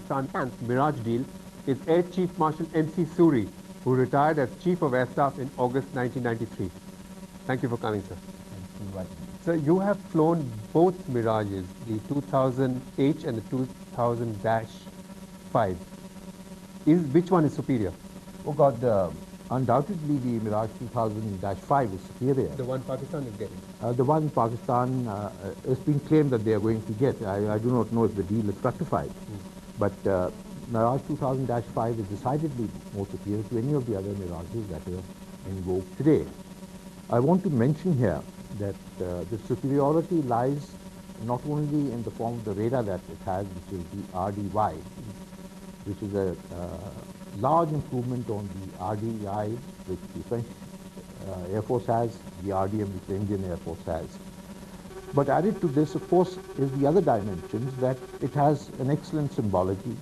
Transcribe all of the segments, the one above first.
Pakistan's Mirage deal is Air Chief Marshal N.C. Suri, who retired as Chief of Air Staff in August 1993. Thank you for coming, sir. Sir, you have flown both Mirages, the 2000H and the 2000-5. Which one is superior? Oh God, undoubtedly the Mirage 2000-5 is superior. The one Pakistan is getting? The one Pakistan is being claimed that they are going to get. I do not know if the deal is fructified. But Mirage 2000-5 is decidedly more superior to any of the other Mirages that are in vogue today. I want to mention here that the superiority lies not only in the form of the radar that it has, which is the RDY, which is a large improvement on the RDI which the French Air Force has, the RDM which the Indian Air Force has. But added to this, of course, is the other dimensions that it has an excellent symbology,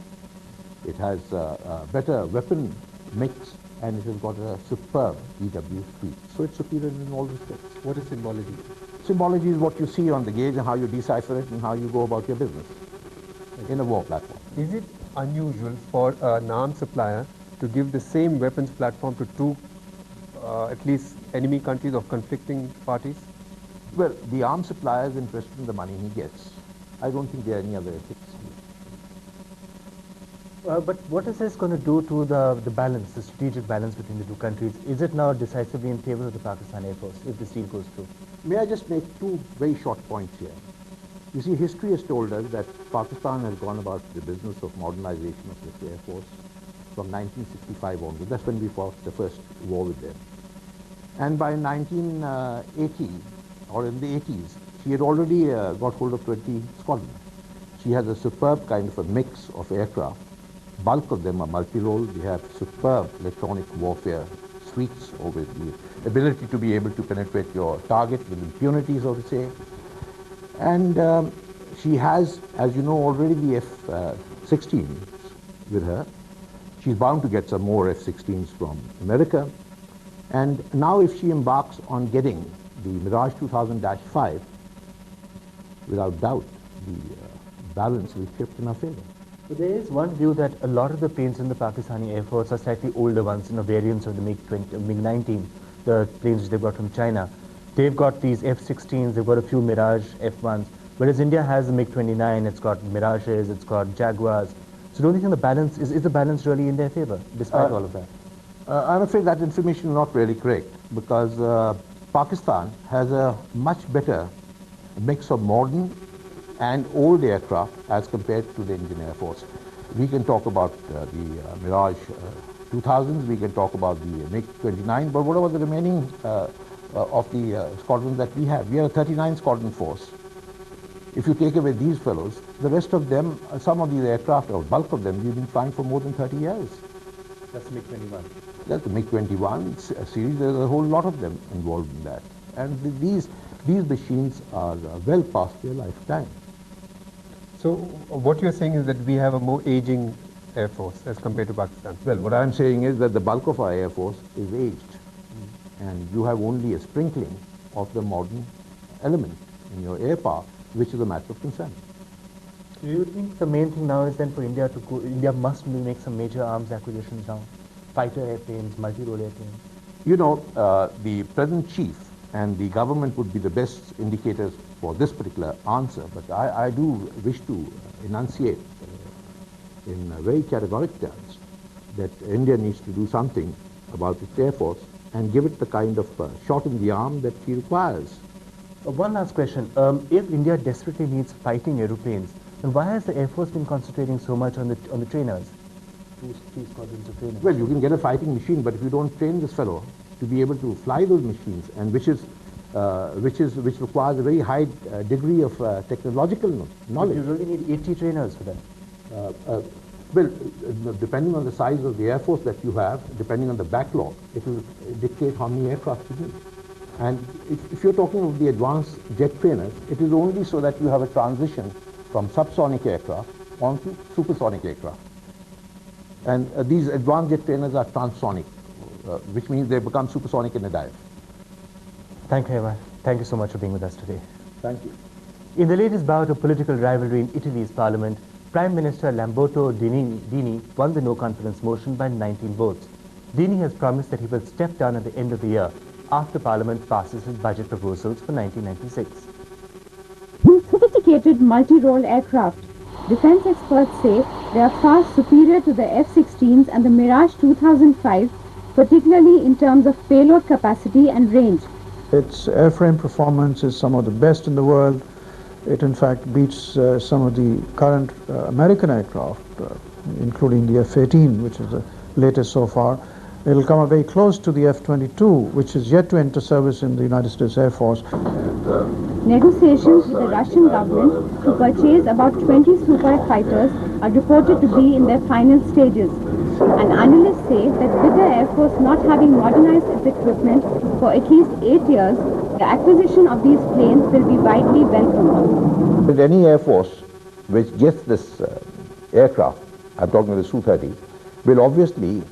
it has a better weapon mix, and it has got a superb EW suite. So it's superior in all respects. What is symbology? Symbology is what you see on the gauge and how you decipher it and how you go about your business in a war platform. Is it unusual for an arms supplier to give the same weapons platform to two, at least enemy countries of conflicting parties? Well, the arms supplier is interested in the money he gets. I don't think there are any other ethics. But what is this going to do to the balance, the strategic balance between the two countries? Is it now decisively in favor of the Pakistan Air Force if this deal goes through? May I just make two very short points here? You see, history has told us that Pakistan has gone about the business of modernization of its Air Force from 1965 onward. That's when we fought the first war with them. And by 1980, or in the 80s, she had already got hold of 20 squadrons. She has a superb kind of a mix of aircraft. Bulk of them are multi-role. They have superb electronic warfare suites, or with the ability to be able to penetrate your target with impunity, so to say. And she has, as you know, already the F-16s with her. She's bound to get some more F-16s from America. And now if she embarks on getting the Mirage 2000-5, without doubt, the balance will shift in our favor. But there is one view that a lot of the planes in the Pakistani Air Force are slightly older ones, variants of the MiG-19, the planes which they got from China. They've got these F-16s, they've got a few Mirage F-1s, whereas India has the MiG-29, it's got Mirages, it's got Jaguars. So don't you think the balance, is the balance really in their favor, despite all of that? I'm afraid that information is not really correct, because Pakistan has a much better mix of modern and old aircraft as compared to the Indian Air Force. We can talk about the Mirage 2000s, we can talk about the MiG-29, but what about the remaining of the squadrons that we have? We are a 39 squadron force. If you take away these fellows, the rest of them, some of these aircraft, or bulk of them, we've been flying for more than 30 years. That's the MiG-21. That's the MiG-21 series. There's a whole lot of them involved in that. And these machines are well past their lifetime. So what you're saying is that we have a more aging Air Force as compared to Pakistan? Well, what I'm saying is that the bulk of our Air Force is aged. And you have only a sprinkling of the modern element in your air power, which is a matter of concern. Do you think the main thing now is then for India to go, India must make some major arms acquisitions now? Fighter airplanes, multi-role airplanes? You know, the present chief and the government would be the best indicators for this particular answer, but I do wish to enunciate in very categoric terms that India needs to do something about its Air Force and give it the kind of shot in the arm that she requires. One last question. If India desperately needs fighting aeroplanes, then why has the Air Force been concentrating so much on the trainers? Two squadrons of trainers. Well, you can get a fighting machine, but if you don't train this fellow to be able to fly those machines, and which requires a very high degree of technological knowledge. But you really need 80 trainers for that. Well, depending on the size of the Air Force that you have, depending on the backlog, it will dictate how many aircraft you need. And if you're talking of the advanced jet trainers, it is only so that you have a transition from subsonic aircraft onto supersonic aircraft. And these advanced jet trainers are transonic, which means they become supersonic in a dive. Thank you, Evan. Thank you so much for being with us today. Thank you. In the latest bout of political rivalry in Italy's parliament, Prime Minister Lamberto Dini won the no-confidence motion by 19 votes. Dini has promised that he will step down at the end of the year after Parliament passes his budget proposals for 1996. Sophisticated multi-role aircraft. Defense experts say they are far superior to the F-16s and the Mirage 2005, particularly in terms of payload capacity and range. Its airframe performance is some of the best in the world. It in fact beats some of the current American aircraft, including the F-18, which is the latest so far. It will come up very close to the F-22, which is yet to enter service in the United States Air Force. Negotiations with the Russian government to purchase about 20 Sukhoi fighters are reported to be in their final stages. And analysts say that with the Air Force not having modernized its equipment for at least 8 years, the acquisition of these planes will be widely welcomed. With any Air Force which gets this aircraft, I'm talking of the Su-30, will obviously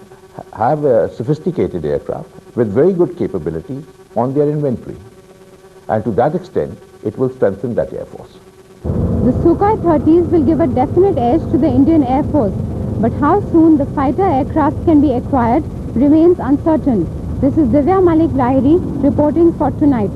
have a sophisticated aircraft with very good capabilities on their inventory. And to that extent, it will strengthen that Air Force. The Sukhoi 30s will give a definite edge to the Indian Air Force, but how soon the fighter aircraft can be acquired remains uncertain. This is Divya Malik Lahiri reporting for Tonight.